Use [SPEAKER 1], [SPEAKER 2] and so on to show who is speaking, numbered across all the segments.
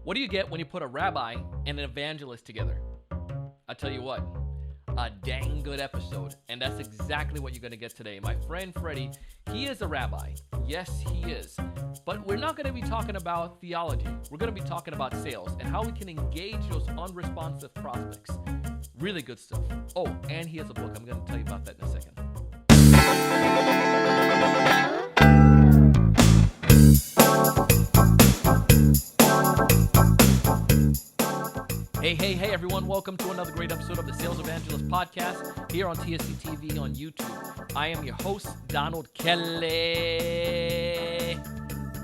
[SPEAKER 1] What do you get when you put a rabbi and an evangelist together? I tell you what, a dang good episode. And that's exactly what you're going to get today. My friend Freddie, he is a rabbi. Yes, he is. But we're not going to be talking about theology. We're going to be talking about sales and how we can engage those unresponsive prospects. Really good stuff. Oh, and he has a book. I'm going to tell you about that in a second. Hey, everyone. Welcome to another great episode of the Sales Evangelist Podcast here on TSE TV on YouTube. I am your host, Donald Kelly,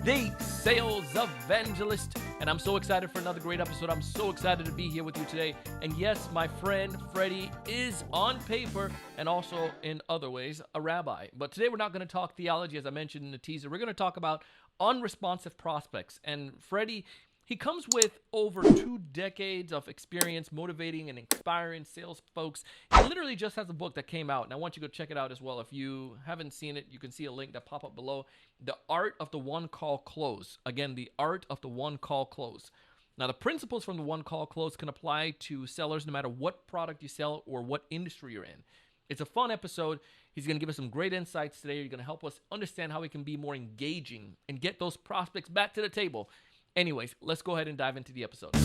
[SPEAKER 1] the Sales Evangelist, and I'm so excited for another great episode. I'm so excited to be here with you today. And yes, my friend Freddie is on paper and also in other ways a rabbi. But today we're not going to talk theology, as I mentioned in the teaser. We're going to talk about unresponsive prospects. And Freddie, he comes with over 2 decades of experience motivating and inspiring sales folks. He literally just has a book that came out, and I want you to go check it out as well. If you haven't seen it, you can see a link that pop up below. The Art of the One Call Close. Again, The Art of the One Call Close. Now, the principles from the One Call Close can apply to sellers no matter what product you sell or what industry you're in. It's a fun episode. He's going to give us some great insights today. He's going to help us understand how we can be more engaging and get those prospects back to the table. Anyways, let's go ahead and dive into the episode.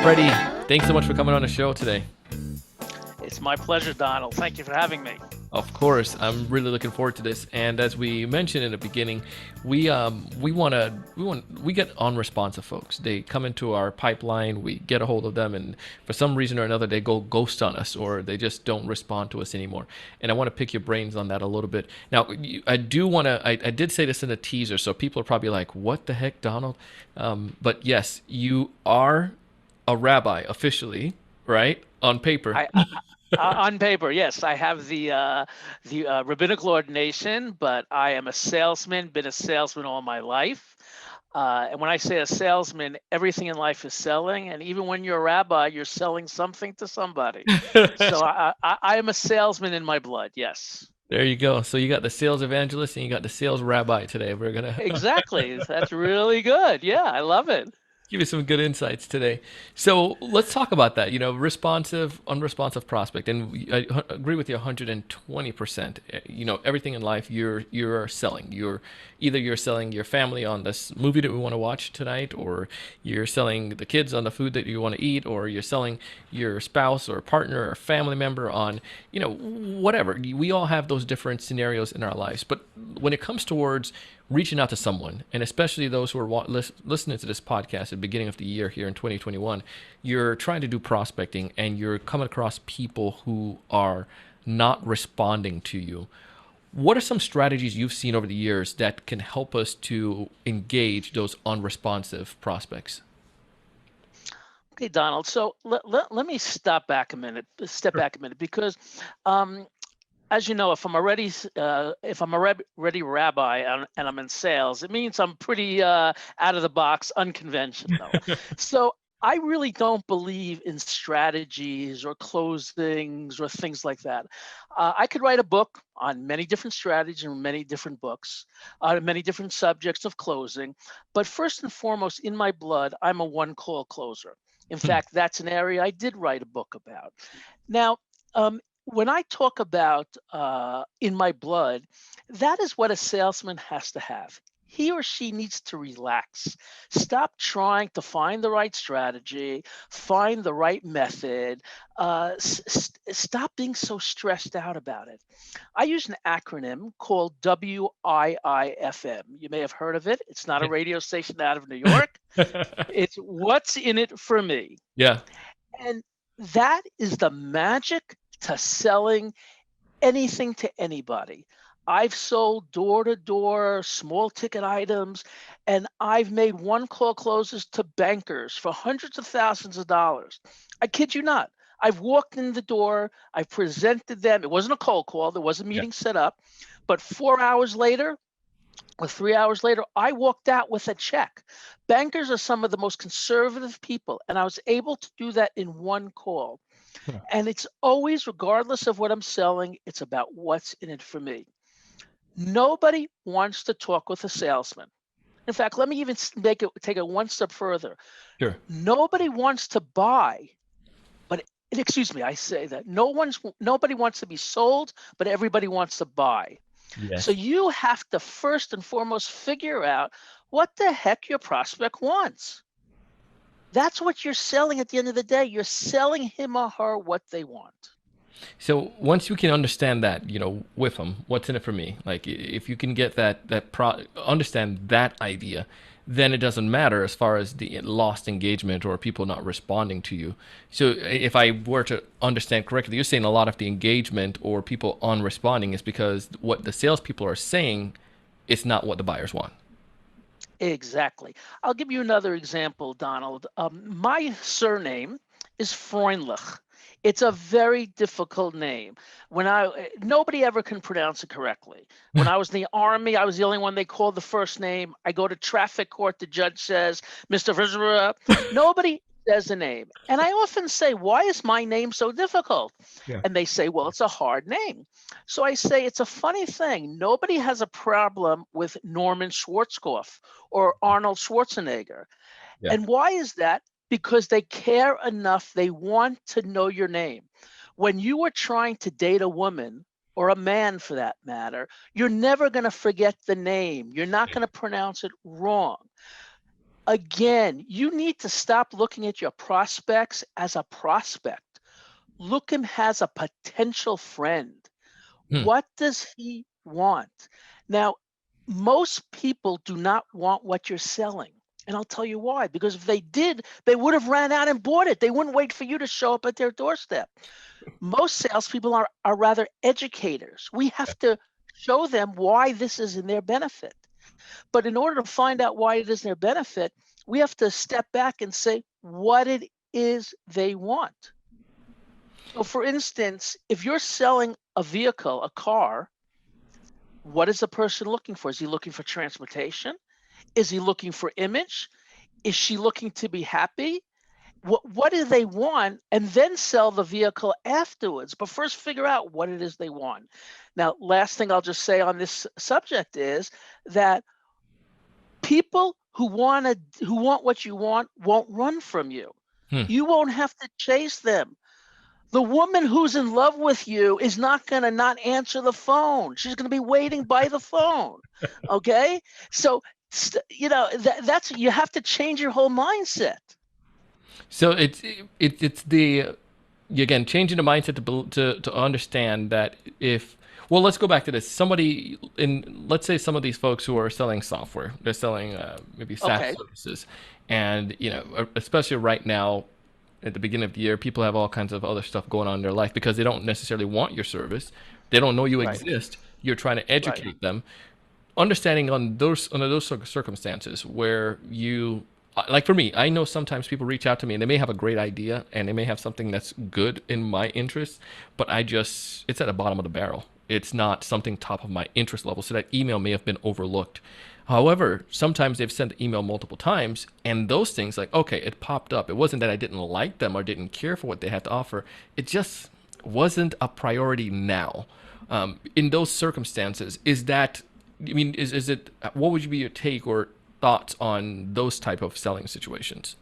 [SPEAKER 1] Freddie, thanks so much for coming on the show today.
[SPEAKER 2] It's my pleasure, Donald. Thank you for having me.
[SPEAKER 1] Of course, I'm really looking forward to this. And as we mentioned in the beginning, we get unresponsive folks. They come into our pipeline, we get a hold of them, and for some reason or another, they go ghost on us, or they just don't respond to us anymore. And I want to pick your brains on that a little bit. Now, I did say this in a teaser, so people are probably like, "What the heck, Donald?" But yes, you are a rabbi officially, right? On paper.
[SPEAKER 2] On paper, yes, I have the rabbinical ordination, but I am a salesman, been a salesman all my life. And when I say a salesman, everything in life is selling. And even when you're a rabbi, you're selling something to somebody. So I am a salesman in my blood, yes.
[SPEAKER 1] There you go. So you got the sales evangelist and you got the sales rabbi today. We're going to
[SPEAKER 2] Exactly. That's really good. Yeah, I love it.
[SPEAKER 1] give you some good insights today. So let's talk about that, responsive, unresponsive prospect. And I agree with you 120%. Everything in life you're selling. You're selling your family on this movie that we want to watch tonight, or you're selling the kids on the food that you want to eat, or you're selling your spouse or partner or family member on, whatever. We all have those different scenarios in our lives. But when it comes towards reaching out to someone, and especially those who are listening to this podcast at the beginning of the year here in 2021, you're trying to do prospecting and you're coming across people who are not responding to you. What are some strategies you've seen over the years that can help us to engage those unresponsive prospects?
[SPEAKER 2] Okay, Donald. So let me step back a minute, because as you know, if I'm already rabbi and I'm in sales, it means I'm pretty out of the box, unconventional. So I really don't believe in strategies or closings or things like that. I could write a book on many different strategies and many different books, many different subjects of closing. But first and foremost, in my blood, I'm a one-call closer. In fact, that's an area I did write a book about. Now, when I talk about in my blood, that is what a salesman has to have. He or she needs to relax. Stop trying to find the right strategy, find the right method. Stop being so stressed out about it. I use an acronym called WIIFM. You may have heard of it. It's not a radio station out of New York. It's what's in it for me.
[SPEAKER 1] Yeah.
[SPEAKER 2] And that is the magic to selling anything to anybody. I've sold door to door, small ticket items, and I've made one call closes to bankers for hundreds of thousands of dollars. I kid you not. I've walked in the door, I presented them. It wasn't a cold call, there was a meeting set up, but 4 hours later, or 3 hours later, I walked out with a check. Bankers are some of the most conservative people, and I was able to do that in one call. And it's always, regardless of what I'm selling, it's about what's in it for me. Nobody wants to talk with a salesman. In fact, let me even make it take it one step further.
[SPEAKER 1] Sure.
[SPEAKER 2] Nobody wants to buy, but excuse me, I say that nobody wants to be sold, but everybody wants to buy. So
[SPEAKER 1] Yes.
[SPEAKER 2] you have to first and foremost figure out what the heck your prospect wants. That's what you're selling at the end of the day. You're selling him or her what they want.
[SPEAKER 1] So once you can understand that, with them, what's in it for me? Like if you can get understand that idea, then it doesn't matter as far as the lost engagement or people not responding to you. So if I were to understand correctly, you're saying a lot of the engagement or people unresponding is because what the salespeople are saying is not what the buyers want.
[SPEAKER 2] Exactly. I'll give you another example, Donald. My surname is Freundlich. It's a very difficult name. Nobody ever can pronounce it correctly. When I was in the army, I was the only one they called the first name. I go to traffic court, the judge says, Mr. Vizera. Nobody says the name. And I often say, why is my name so difficult?
[SPEAKER 1] Yeah.
[SPEAKER 2] And they say, well, it's a hard name. So I say, it's a funny thing. Nobody has a problem with Norman Schwarzkopf or Arnold Schwarzenegger.
[SPEAKER 1] Yeah.
[SPEAKER 2] And why is that? Because they care enough. They want to know your name. When you are trying to date a woman or a man for that matter, you're never going to forget the name. You're not going to pronounce it wrong. Again, you need to stop looking at your prospects as a prospect. Look him as a potential friend.
[SPEAKER 1] Hmm.
[SPEAKER 2] What does he want? Now, most people do not want what you're selling. And I'll tell you why. Because if they did, they would have ran out and bought it. They wouldn't wait for you to show up at their doorstep. Most salespeople are rather educators. We have to show them why this is in their benefit. But in order to find out why it is in their benefit, we have to step back and say what it is they want. So, for instance, if you're selling a vehicle, a car, what is the person looking for? Is he looking for transportation? Is he looking for image? Is she looking to be happy? What do they want? And then sell the vehicle afterwards. But first, figure out what it is they want. Now, last thing I'll just say on this subject is that people who want what you want won't run from you.
[SPEAKER 1] Hmm.
[SPEAKER 2] You won't have to chase them. The woman who's in love with you is not going to not answer the phone. She's going to be waiting by the phone. Okay? So, that's you have to change your whole mindset.
[SPEAKER 1] So it's the again changing the mindset to understand that if well, let's go back to this. Somebody in let's say some of these folks who are selling software, they're selling maybe SaaS
[SPEAKER 2] Okay.
[SPEAKER 1] services, and especially right now at the beginning of the year, people have all kinds of other stuff going on in their life because they don't necessarily want your service. They don't know you
[SPEAKER 2] Right.
[SPEAKER 1] exist. You're trying to
[SPEAKER 2] Right.
[SPEAKER 1] educate them. Understanding on those under those circumstances where you like for me, I know sometimes people reach out to me and they may have a great idea and they may have something that's good in my interest, but it's at the bottom of the barrel. It's not something top of my interest level, so that email may have been overlooked. However, sometimes they've sent the email multiple times, and those things like, okay, it popped up. It wasn't that I didn't like them or didn't care for what they had to offer. It just wasn't a priority now. In those circumstances, is that I mean, is it? What would be your take or thoughts on those type of selling situations?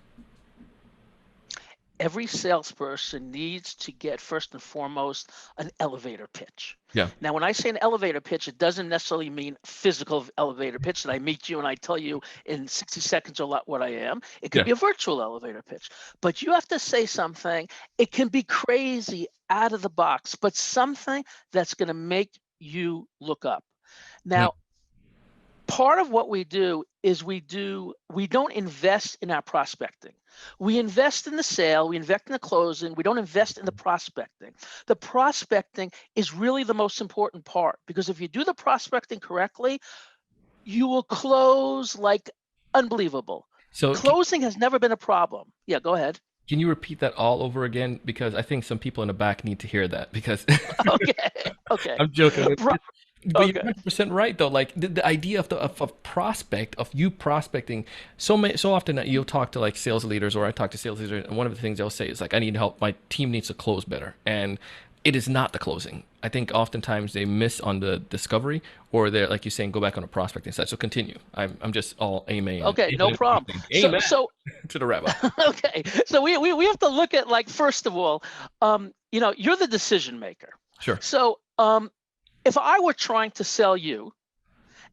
[SPEAKER 2] Every salesperson needs to get first and foremost an elevator pitch.
[SPEAKER 1] Yeah,
[SPEAKER 2] Now, when I say an elevator pitch, it doesn't necessarily mean physical elevator pitch that I meet you and I tell you in 60 seconds or what I am. It could
[SPEAKER 1] yeah.
[SPEAKER 2] be a virtual elevator pitch, but you have to say something. It can be crazy out of the box, but something that's going to make you look up.
[SPEAKER 1] Hmm.
[SPEAKER 2] Now, part of what we do is we don't invest in our prospecting. We invest in the sale, we invest in the closing, we don't invest in the prospecting. The prospecting is really the most important part because if you do the prospecting correctly, you will close like unbelievable.
[SPEAKER 1] So
[SPEAKER 2] Closing has never been a problem. Yeah, go ahead.
[SPEAKER 1] can you repeat that all over again? Because I think some people in the back need to hear that. Because
[SPEAKER 2] Okay. Okay.
[SPEAKER 1] I'm joking,
[SPEAKER 2] Pro-
[SPEAKER 1] but you're
[SPEAKER 2] okay.
[SPEAKER 1] 100% right though. Like the idea of prospect of you prospecting. So often that you'll talk to like sales leaders or I talk to sales leaders, and one of the things they'll say is like, I need help. My team needs to close better, and it is not the closing. I think oftentimes they miss on the discovery, or they're like you're saying, go back on a prospecting side. So continue. I'm just all amen.
[SPEAKER 2] Okay, no problem. So
[SPEAKER 1] Amen
[SPEAKER 2] so
[SPEAKER 1] to the rabbi.
[SPEAKER 2] okay, so we have to look at, like, first of all, you're the decision maker.
[SPEAKER 1] Sure.
[SPEAKER 2] So if I were trying to sell you,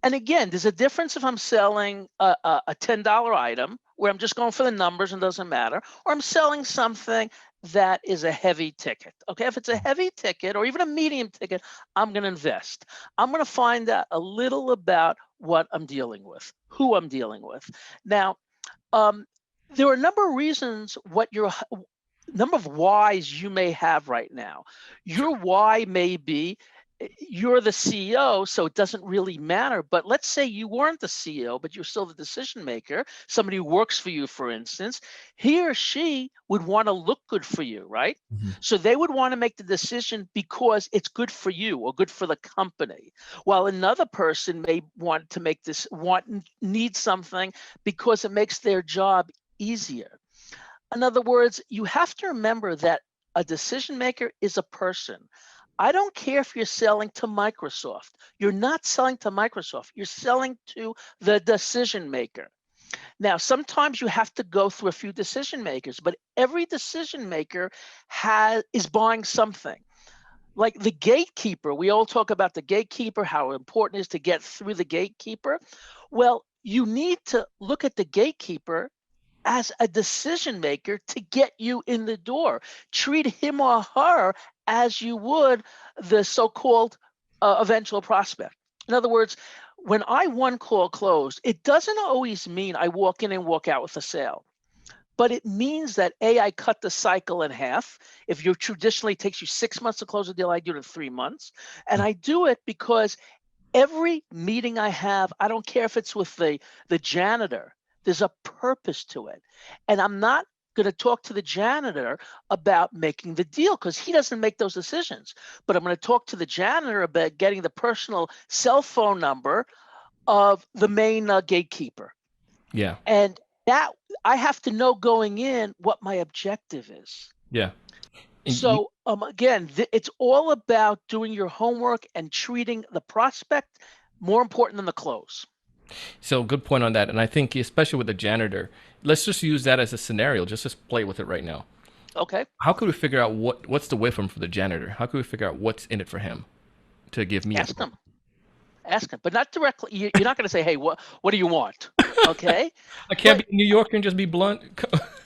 [SPEAKER 2] and again, there's a difference if I'm selling a $10 item where I'm just going for the numbers and doesn't matter, or I'm selling something that is a heavy ticket. Okay, if it's a heavy ticket or even a medium ticket, I'm going to invest. I'm going to find out a little about what I'm dealing with, who I'm dealing with. Now, um, there are a number of reasons what your number of whys you may have right now. Your why may be you're the CEO, so it doesn't really matter. But let's say you weren't the CEO, but you're still the decision maker. Somebody who works for you, for instance, he or she would want to look good for you, right?
[SPEAKER 1] Mhm.
[SPEAKER 2] So they would want to make the decision because it's good for you or good for the company. While another person may want to make this need something because it makes their job easier. In other words, you have to remember that a decision maker is a person. I don't care if you're selling to Microsoft. You're not selling to Microsoft. You're selling to the decision maker. Now, sometimes you have to go through a few decision makers, but every decision maker is buying something. Like the gatekeeper, we all talk about the gatekeeper, how important it is to get through the gatekeeper. Well, you need to look at the gatekeeper as a decision maker to get you in the door. Treat him or her as you would the so-called eventual prospect. In other words, when I one call closed, it doesn't always mean I walk in and walk out with a sale, but it means that I cut the cycle in half. If you traditionally takes you 6 months to close a deal, I do it in 3 months. And I do it because every meeting I have, I don't care if it's with the janitor, there's a purpose to it. And I'm not going to talk to the janitor about making the deal because he doesn't make those decisions. But I'm going to talk to the janitor about getting the personal cell phone number of the main gatekeeper.
[SPEAKER 1] Yeah.
[SPEAKER 2] And that I have to know going in what my objective is.
[SPEAKER 1] Yeah. And
[SPEAKER 2] So again, it's all about doing your homework and treating the prospect more important than the close.
[SPEAKER 1] so good point on that. And I think especially with the janitor, let's just use that as a scenario. Just play with it right now.
[SPEAKER 2] Okay,
[SPEAKER 1] How could we figure out what's the whiff from for the janitor? How could we figure out what's in it for him to give me a
[SPEAKER 2] ask
[SPEAKER 1] quote?
[SPEAKER 2] them, ask them, but not directly. You're not going to say, "Hey, what do you want?" Okay,
[SPEAKER 1] I can't
[SPEAKER 2] but
[SPEAKER 1] be a New Yorker and just be blunt.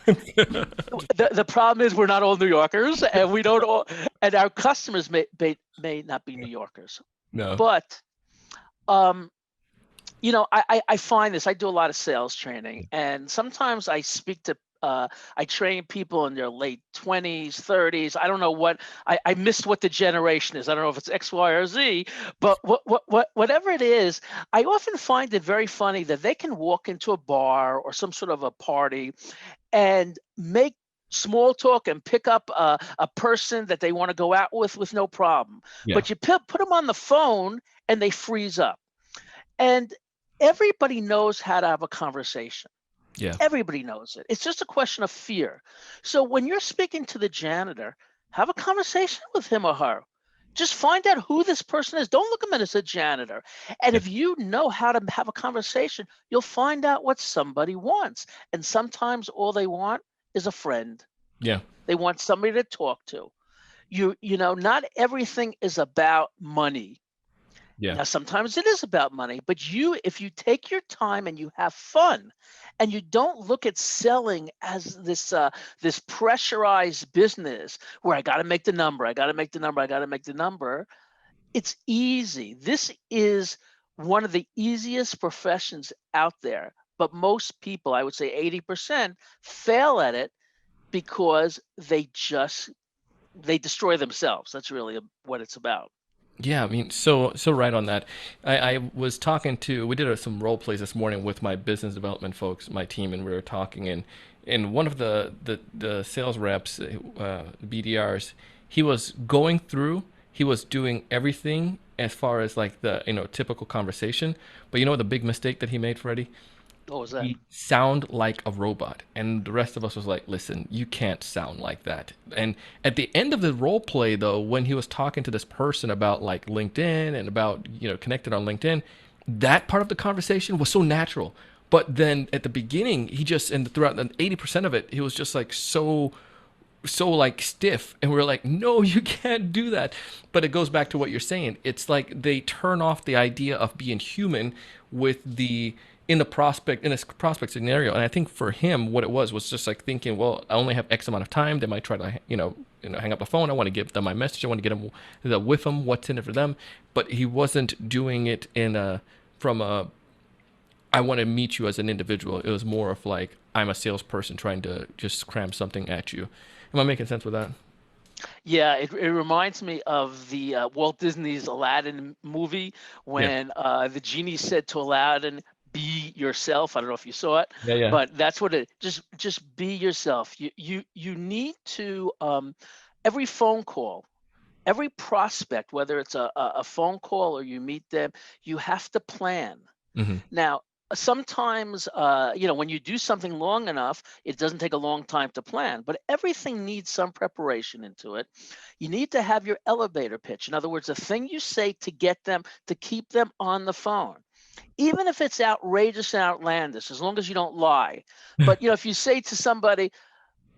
[SPEAKER 2] the problem is we're not all New Yorkers, and we don't all, and our customers may not be New Yorkers.
[SPEAKER 1] No.
[SPEAKER 2] But I find this. I do a lot of sales training, and sometimes I speak to. I train people in their late 20s, 30s. I don't know what I missed what the generation is. I don't know if it's X, Y, or Z, but whatever it is, I often find it very funny that they can walk into a bar or some sort of a party and make small talk and pick up a person that they want to go out with no problem.
[SPEAKER 1] Yeah.
[SPEAKER 2] But you put them on the phone and they freeze up. And everybody knows how to have a conversation.
[SPEAKER 1] Yeah.
[SPEAKER 2] Everybody knows it. It's just a question of fear. So when you're speaking to the janitor, have a conversation with him or her. Just find out who this person is. Don't look at him as a janitor. And
[SPEAKER 1] Yeah.
[SPEAKER 2] if you know how to have a conversation, you'll find out what somebody wants. And sometimes all they want is a friend.
[SPEAKER 1] Yeah.
[SPEAKER 2] They want somebody to talk to. Not everything is about money.
[SPEAKER 1] Yeah.
[SPEAKER 2] Now, sometimes it is about money, but if you take your time and you have fun, and you don't look at selling as this pressurized business where I got to make the number, I got to make the number, I got to make the number. It's easy. This is one of the easiest professions out there, but most people, I would say 80%, fail at it because they destroy themselves. That's really what it's about.
[SPEAKER 1] Yeah, I mean, so right on that. I was talking to we did some role plays this morning with my business development folks, my team, and we were talking and one of the sales reps, BDRs, he was going through, he was doing everything as far as like the typical conversation, but you know the big mistake that he made, Freddie?
[SPEAKER 2] What was that?
[SPEAKER 1] he sound like a robot, and the rest of us was like, listen, you can't sound like that. And at the end of the role play, though, when he was talking to this person about like LinkedIn and about, connected on LinkedIn, that part of the conversation was so natural. But then at the beginning, he just, and throughout the 80% of it, he was just like so like stiff, and we're like, no, you can't do that. But it goes back to what you're saying. It's like they turn off the idea of being human with the in a prospect scenario. And I think for him, what it was just like thinking, well, I only have X amount of time. They might try to hang up the phone. I want to give them my message. I want to get them with them what's in it for them. But he wasn't doing it from a I want to meet you as an individual. It was more of like, I'm a salesperson trying to just cram something at you. Am I making sense with that?
[SPEAKER 2] Yeah, it reminds me of the Walt Disney's Aladdin movie
[SPEAKER 1] Yeah.
[SPEAKER 2] when the genie said to Aladdin, "Be yourself." I don't know if you saw it,
[SPEAKER 1] Yeah, yeah.
[SPEAKER 2] but that's what it. Just be yourself. You need to every phone call, every prospect, whether it's a phone call or you meet them, you have to plan.
[SPEAKER 1] Hmm.
[SPEAKER 2] Now, sometimes, when you do something long enough, it doesn't take a long time to plan, but everything needs some preparation into it. You need to have your elevator pitch. In other words, the thing you say to get them, to keep them on the phone. Even if it's outrageous and outlandish, as long as you don't lie. But, if you say to somebody,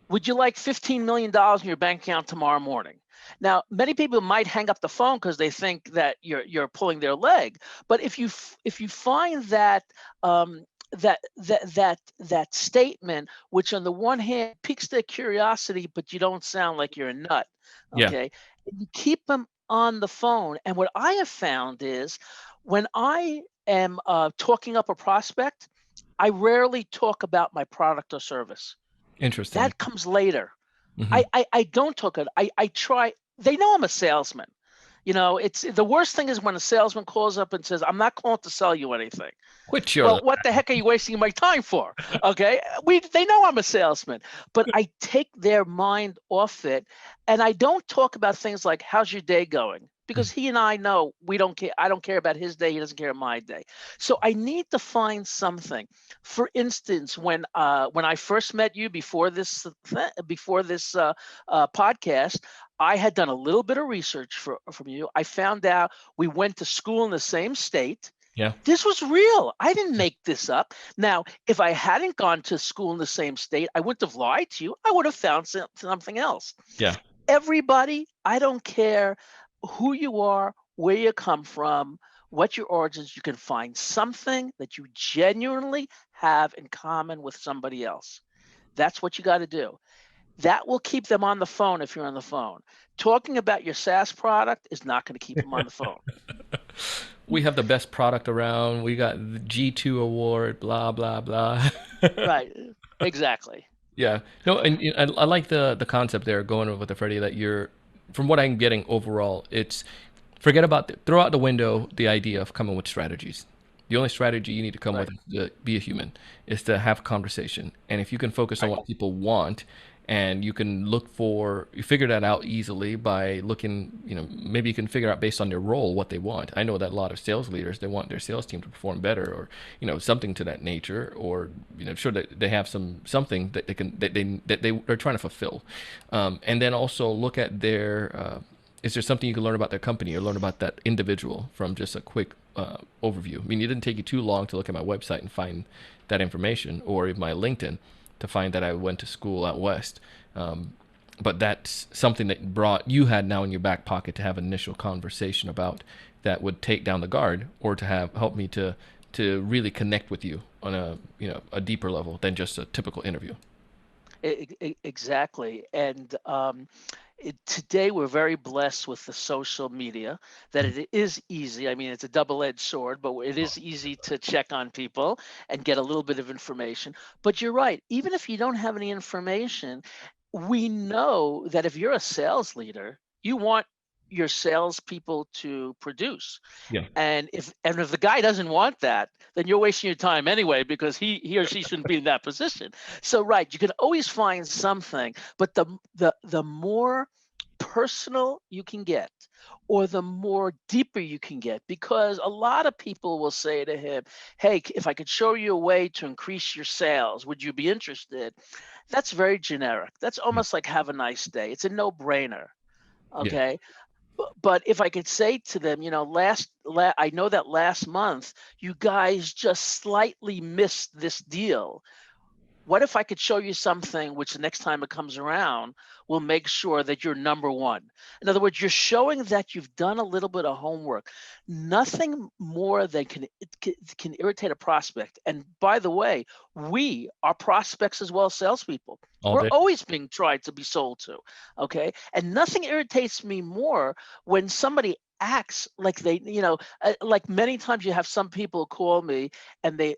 [SPEAKER 2] would you like $15 million in your bank account tomorrow morning? Now, many people might hang up the phone because they think that you're pulling their leg. But if you find that that statement, which on the one hand piques their curiosity, but you don't sound like you're a nut,
[SPEAKER 1] Yeah.
[SPEAKER 2] okay? You keep them on the phone. And what I have found is when I am talking up a prospect, I rarely talk about my product or service.
[SPEAKER 1] Interesting.
[SPEAKER 2] That comes later.
[SPEAKER 1] Hmm.
[SPEAKER 2] I don't talk it. I try. They know I'm a salesman. It's the worst thing is when a salesman calls up and says, "I'm not calling to sell you anything."
[SPEAKER 1] Quit your.
[SPEAKER 2] Well, what the heck are you wasting my time for? Okay, they know I'm a salesman, but I take their mind off it, and I don't talk about things like "How's your day going?" because he and I know we don't care. I don't care about his day. He doesn't care about my day. So I need to find something. For instance, when I first met you before this podcast, I had done a little bit of research from you. I found out we went to school in the same state.
[SPEAKER 1] Yeah.
[SPEAKER 2] This was real. I didn't make this up. Now, if I hadn't gone to school in the same state, I wouldn't have lied to you. I would have found something else.
[SPEAKER 1] Yeah.
[SPEAKER 2] Everybody, I don't care who you are, where you come from, what your origins, you can find something that you genuinely have in common with somebody else. That's what you got to do. That will keep them on the phone if you're on the phone. Talking about your SaaS product is not going to keep them on the phone.
[SPEAKER 1] We have the best product around. We got the G2 award, blah, blah, blah.
[SPEAKER 2] Right. Exactly.
[SPEAKER 1] Yeah. No, and I like the concept there going with the Freddie that you're, from what I'm getting overall, it's forget about throw out the window the idea of coming with strategies. The only strategy you need to come with
[SPEAKER 2] Right.
[SPEAKER 1] is to be a human, is to have a conversation. And if you can focus on
[SPEAKER 2] Right.
[SPEAKER 1] what people want, and you can you figure that out easily by looking, maybe you can figure out based on their role what they want. I know that a lot of sales leaders, they want their sales team to perform better, or, something to that nature, or, sure that they have something that they're trying to fulfill. And then also look at is there something you can learn about their company or learn about that individual from just a quick overview? I mean, it didn't take you too long to look at my website and find that information, or even my LinkedIn to find that I went to school out west. But that's something that you had now in your back pocket to have an initial conversation about that would take down the guard, or to help me to really connect with you on a deeper level than just a typical interview.
[SPEAKER 2] Exactly. And today we're very blessed with the social media that
[SPEAKER 1] Mhm.
[SPEAKER 2] it is easy. I mean, it's a double-edged sword, but it is easy to check on people and get a little bit of information. But you're right. Even if you don't have any information, we know that if you're a sales leader, you want your salespeople to produce.
[SPEAKER 1] Yeah.
[SPEAKER 2] And if the guy doesn't want that, then you're wasting your time anyway, because he or she shouldn't be in that position. So right, you can always find something, but the more personal you can get, or the more deeper you can get, because a lot of people will say to him, hey, if I could show you a way to increase your sales, would you be interested? That's very generic. That's
[SPEAKER 1] Mm.
[SPEAKER 2] almost like have a nice day. It's a no-brainer.
[SPEAKER 1] Yeah.
[SPEAKER 2] Okay. But if I could say to them, I know that last month you guys just slightly missed this deal. What if I could show you something which the next time it comes around will make sure that you're number one? In other words, you're showing that you've done a little bit of homework. Nothing more than can irritate a prospect. And by the way, we are prospects as well as salespeople.
[SPEAKER 1] All
[SPEAKER 2] We're
[SPEAKER 1] day.
[SPEAKER 2] always being tried to be sold to. Okay. And nothing irritates me more when somebody acts like like many times you have some people call me and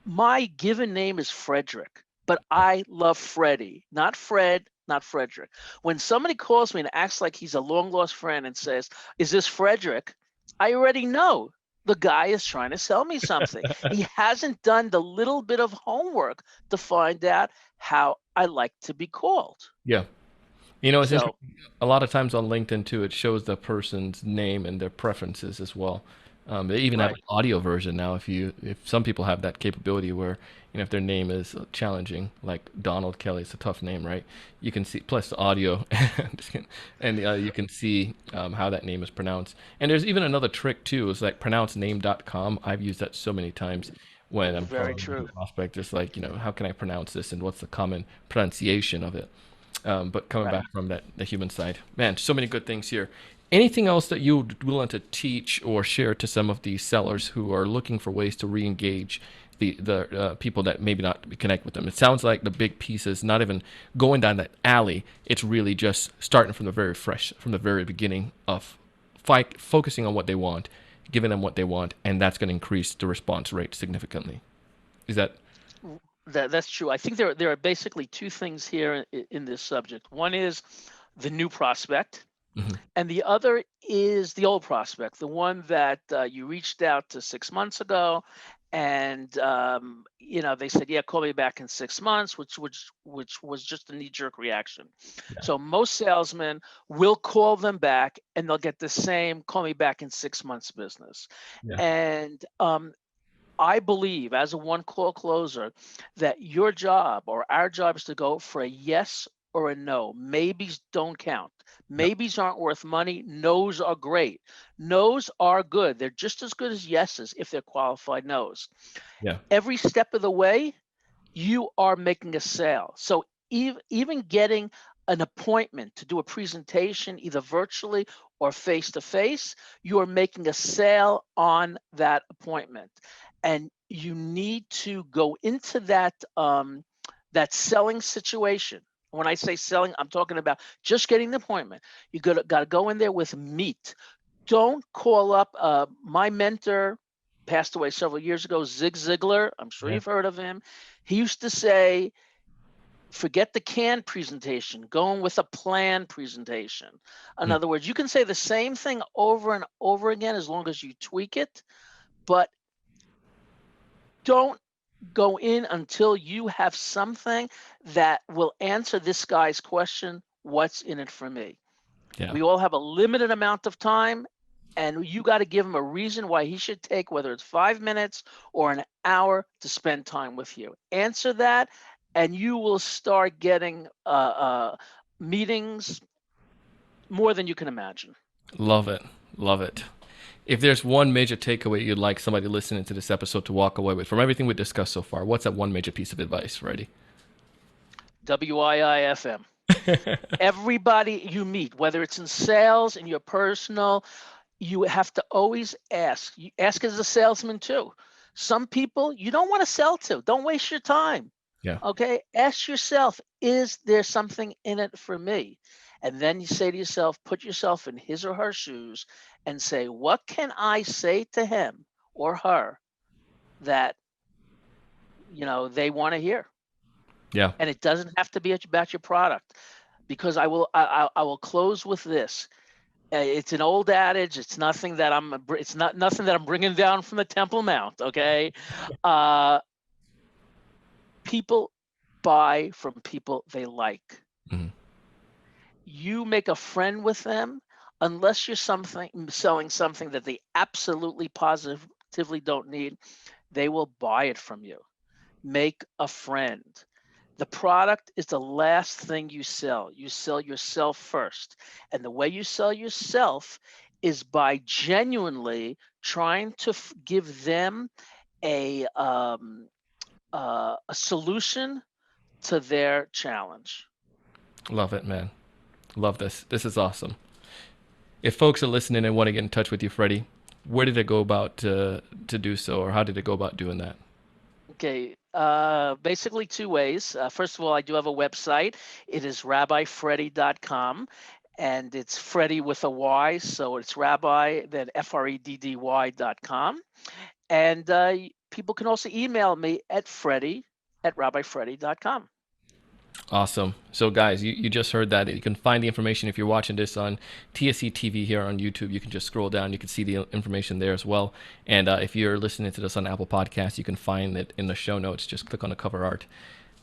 [SPEAKER 2] my given name is Frederick, but I love Freddie, not Fred, not Frederick. When somebody calls me and acts like he's a long lost friend and says, is this Frederick? I already know the guy is trying to sell me something. He hasn't done the little bit of homework to find out how I like to be called.
[SPEAKER 1] Yeah. You know, it's
[SPEAKER 2] So,
[SPEAKER 1] interesting. A lot of times on LinkedIn too, it shows the person's name and their preferences as well. They even have
[SPEAKER 2] right.
[SPEAKER 1] an audio version now. If some people have that capability where, if their name is challenging, like Donald Kelly, it's a tough name, right? You can see plus the audio, just kidding. And you can see how that name is pronounced. And there's even another trick too. It's like pronouncename.com. I've used that so many times when I'm
[SPEAKER 2] Very
[SPEAKER 1] calling a
[SPEAKER 2] true.
[SPEAKER 1] prospect. Just like, how can I pronounce this and what's the common pronunciation of it? But coming
[SPEAKER 2] Right.
[SPEAKER 1] back from the human side, man, so many good things here. Anything else that you would willing to teach or share to some of these sellers who are looking for ways to re-engage the people that maybe not connect with them? It sounds like the big piece is not even going down that alley. It's really just starting from from the very beginning of focusing on what they want, giving them what they want, and that's going to increase the response rate significantly. Is that?
[SPEAKER 2] That's true. I think there are basically two things here in this subject. One is the new prospect,
[SPEAKER 1] Mhm.
[SPEAKER 2] and the other is the old prospect, the one that you reached out to 6 months ago, and they said, "Yeah, call me back in 6 months," which was just a knee-jerk reaction.
[SPEAKER 1] Yeah.
[SPEAKER 2] So most salesmen will call them back, and they'll get the same "call me back in 6 months" business.
[SPEAKER 1] Yeah.
[SPEAKER 2] And I believe, as a one call closer, that your job or our job is to go for a yes or a no. Maybes don't count.
[SPEAKER 1] Yep.
[SPEAKER 2] Maybes aren't worth money. No's are great. No's are good. They're just as good as yeses if they're qualified no's.
[SPEAKER 1] Yeah.
[SPEAKER 2] Every step of the way, you are making a sale. So even getting an appointment to do a presentation, either virtually or face to face, you are making a sale on that appointment. And you need to go into that selling situation. When I say selling, I'm talking about just getting the appointment. You got to go in there with meat. Don't call up my mentor passed away several years ago, Zig Ziglar. I'm sure
[SPEAKER 1] Yeah.
[SPEAKER 2] you've heard of him. He used to say, forget the canned presentation, going with a plan presentation. In
[SPEAKER 1] Mm.
[SPEAKER 2] other words, you can say the same thing over and over again as long as you tweak it, but don't go in until you have something that will answer this guy's question, what's in it for me?
[SPEAKER 1] Yeah.
[SPEAKER 2] We all have a limited amount of time, and you got to give him a reason why he should take, whether it's 5 minutes or an hour, to spend time with you. Answer that, and you will start getting meetings more than you can imagine.
[SPEAKER 1] Love it. Love it. If there's one major takeaway you'd like somebody listening to this episode to walk away with from everything we discussed so far, what's that one major piece of advice, Freddie?
[SPEAKER 2] WIIFM. Everybody you meet, whether it's in sales, in your personal, you have to always ask. You ask as a salesman too. Some people you don't want to sell to. Don't waste your time.
[SPEAKER 1] Yeah.
[SPEAKER 2] Okay. Ask yourself, is there something in it for me? And then you say to yourself, put yourself in his or her shoes and say, what can I say to him or her that they want to hear?
[SPEAKER 1] Yeah.
[SPEAKER 2] And it doesn't have to be about your product, because I will close with this. It's an old adage. It's not nothing that I'm bringing down from the Temple Mount. Okay, uh, people buy from people they like.
[SPEAKER 1] Mhm.
[SPEAKER 2] you make a friend with them, unless you're selling something that they absolutely positively don't need, they will buy it from you. Make a friend. The product is the last thing you sell. You sell yourself first. And the way you sell yourself is by genuinely trying to give them a a solution to their challenge.
[SPEAKER 1] Love it, man. Love this. This is awesome. If folks are listening and want to get in touch with you, Freddie, where did it go about to do so, or how did it go about doing that?
[SPEAKER 2] Okay, basically two ways. First of all, I do have a website. It is rabbifreddy.com, and it's Freddy with a Y, so it's rabbi, then FREDDY.com. And people can also email me at Freddy at rabbifreddy.com.
[SPEAKER 1] Awesome. So, guys, you just heard that. You can find the information if you're watching this on TSE TV here on YouTube. You can just scroll down. You can see the information there as well. And if you're listening to this on Apple Podcasts, you can find it in the show notes. Just click on the cover art.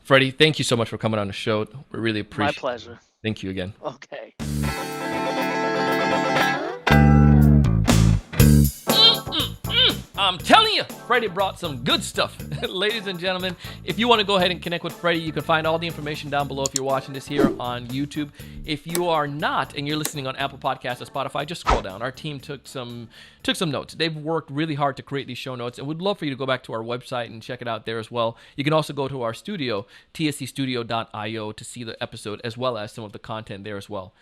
[SPEAKER 1] Freddie, thank you so much for coming on the show. We really appreciate it.
[SPEAKER 2] My pleasure.
[SPEAKER 1] Thank you again.
[SPEAKER 2] Okay.
[SPEAKER 1] I'm telling you, Freddie brought some good stuff. Ladies and gentlemen, if you want to go ahead and connect with Freddie, you can find all the information down below if you're watching this here on YouTube. If you are not and you're listening on Apple Podcasts or Spotify, just scroll down. Our team took some notes. They've worked really hard to create these show notes, and we'd love for you to go back to our website and check it out there as well. You can also go to our studio, tscstudio.io, to see the episode as well as some of the content there as well.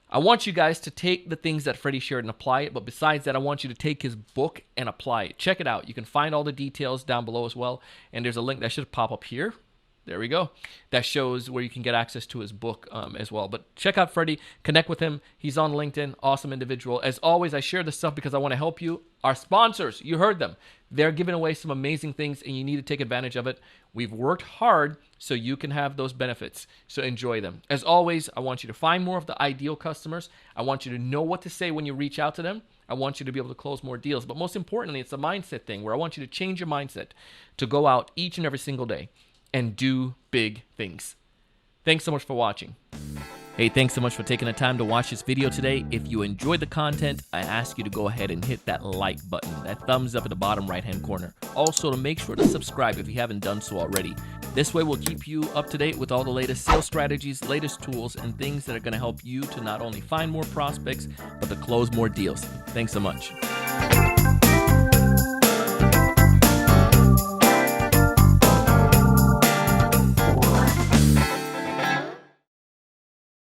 [SPEAKER 1] I want you guys to take the things that Freddie shared and apply it, but besides that, I want you to take his book and apply it. Check it out. You can find all the details down below as well, and there's a link that should pop up here. There we go. That shows where you can get access to his book as well. But check out Freddie. Connect with him. He's on LinkedIn. Awesome individual. As always, I share this stuff because I want to help you. Our sponsors, you heard them. They're giving away some amazing things, and you need to take advantage of it. We've worked hard so you can have those benefits. So enjoy them. As always, I want you to find more of the ideal customers. I want you to know what to say when you reach out to them. I want you to be able to close more deals. But most importantly, it's a mindset thing where I want you to change your mindset to go out each and every single day and do big things. Thanks so much for watching. Hey, thanks so much for taking the time to watch this video today. If you enjoyed the content, I ask you to go ahead and hit that like button, that thumbs up at the bottom right-hand corner. Also, to make sure to subscribe if you haven't done so already. This way, we'll keep you up to date with all the latest sales strategies, latest tools, and things that are going to help you to not only find more prospects, but to close more deals. Thanks so much.